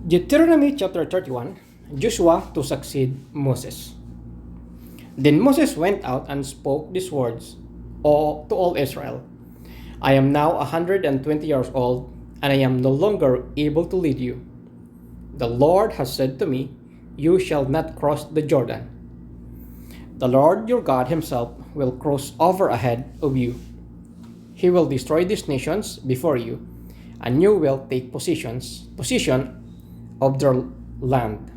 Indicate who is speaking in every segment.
Speaker 1: Deuteronomy chapter 31, Joshua to succeed Moses. Then Moses went out and spoke these words to all Israel. I am now 120 years old, and I am no longer able to lead you. The Lord has said to me, you shall not cross the Jordan. The Lord your God himself will cross over ahead of you. He will destroy these nations before you, and you will take possession of their land.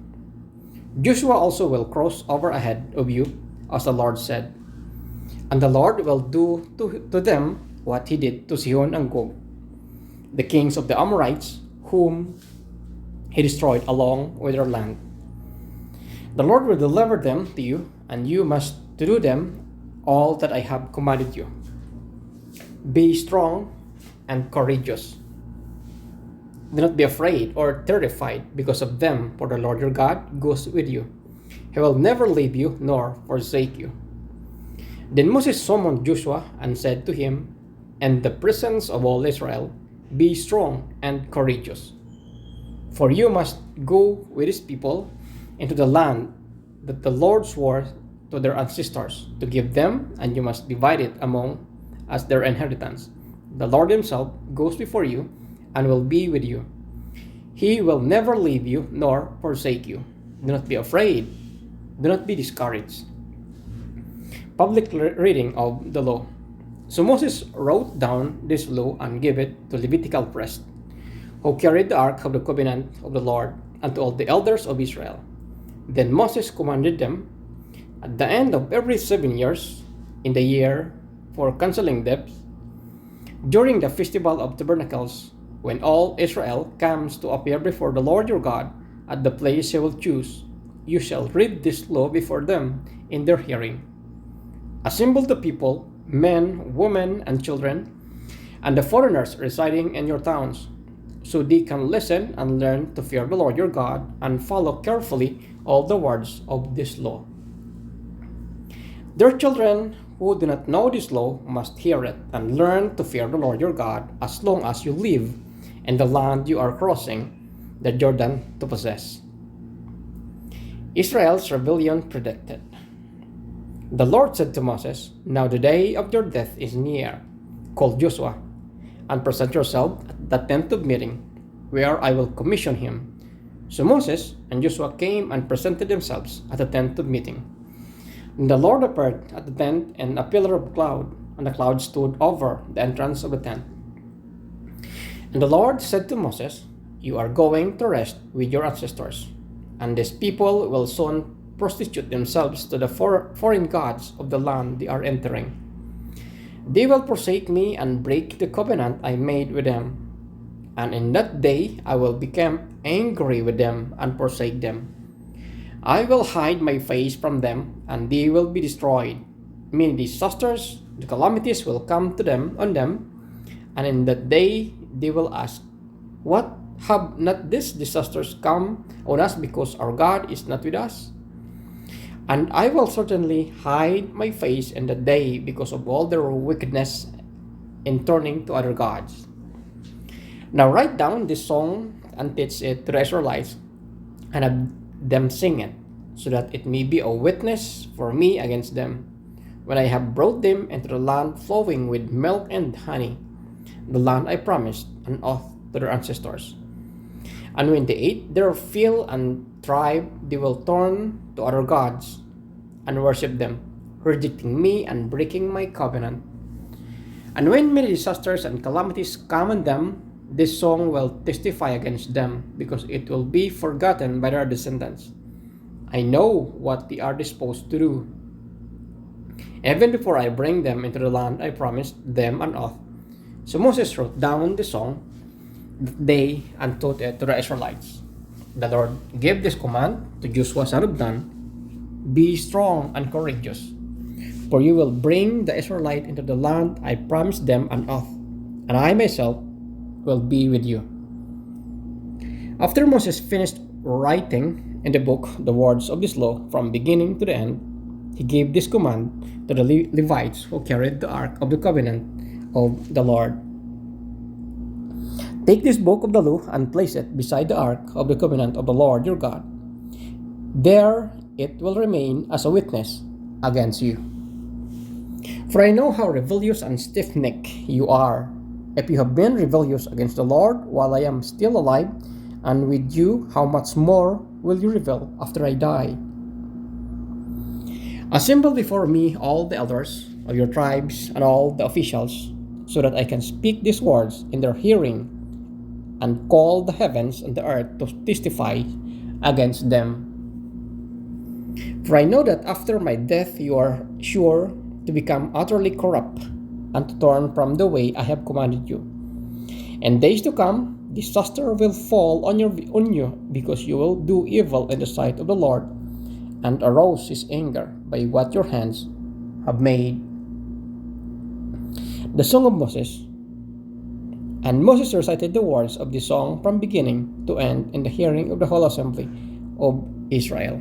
Speaker 1: Joshua also will cross over ahead of you, as the Lord said. And the Lord will do to them what he did to Sihon and Og, the kings of the Amorites, whom he destroyed along with their land. The Lord will deliver them to you, and you must do them all that I have commanded you. Be strong and courageous. Do not be afraid or terrified because of them, for the Lord your God goes with you. He will never leave you nor forsake you. Then Moses summoned Joshua and said to him, in the presence of all Israel, be strong and courageous. For you must go with his people into the land that the Lord swore to their ancestors to give them, and you must divide it among as their inheritance. The Lord himself goes before you and will be with you. He will never leave you nor forsake you. Do not be afraid. Do not be discouraged. Public reading of the law. So Moses wrote down this law and gave it to Levitical priests, who carried the ark of the covenant of the Lord, and to all the elders of Israel. Then Moses commanded them, at the end of every 7 years, in the year for canceling debts, during the festival of tabernacles, when all Israel comes to appear before the Lord your God at the place he will choose, you shall read this law before them in their hearing. Assemble the people, men, women, and children, and the foreigners residing in your towns, so they can listen and learn to fear the Lord your God and follow carefully all the words of this law. Their children who do not know this law must hear it and learn to fear the Lord your God as long as you live in the land you are crossing the Jordan to possess. Israel's rebellion predicted. The Lord said to Moses, now the day of your death is near. Call Joshua and present yourself at the tent of meeting, where I will commission him. So Moses and Joshua came and presented themselves at the tent of meeting. And the Lord appeared at the tent in a pillar of cloud, and the cloud stood over the entrance of the tent. And the Lord said to Moses, you are going to rest with your ancestors, and these people will soon prostitute themselves to the foreign gods of the land they are entering. They will forsake me and break the covenant I made with them. And in that day I will become angry with them and forsake them. I will hide my face from them, and they will be destroyed. Many disasters, the calamities will come to them on them, and in that day they will ask, what, have not these disasters come on us because our God is not with us? And I will certainly hide my face in that day because of all their wickedness in turning to other gods. Now write down this song and teach it to the Israelites, and have them sing it, so that it may be a witness for me against them, when I have brought them into the land flowing with milk and honey, the land I promised an oath to their ancestors. And when they ate their fill and tribe, they will turn to other gods and worship them, rejecting me and breaking my covenant. And when many disasters and calamities come on them, this song will testify against them, because it will be forgotten by their descendants. I know what they are disposed to do, even before I bring them into the land I promised them an oath. So Moses wrote down the song that day and taught it to the Israelites. The Lord gave this command to Joshua son of Nun, be strong and courageous, for you will bring the Israelites into the land I promised them an oath, and I myself will be with you. After Moses finished writing in the book the words of this law from beginning to the end, he gave this command to the Levites who carried the ark of the covenant of the Lord. Take this book of the law and place it beside the ark of the covenant of the Lord your God. There it will remain as a witness against you. For I know how rebellious and stiff-necked you are. If you have been rebellious against the Lord while I am still alive, and with you, how much more will you rebel after I die? Assemble before me all the elders of your tribes and all the officials, so that I can speak these words in their hearing and call the heavens and the earth to testify against them. For I know that after my death you are sure to become utterly corrupt and to turn from the way I have commanded you. In days to come, disaster will fall on you because you will do evil in the sight of the Lord and arouse his anger by what your hands have made. The Song of Moses. And Moses recited the words of the song from beginning to end in the hearing of the whole assembly of Israel.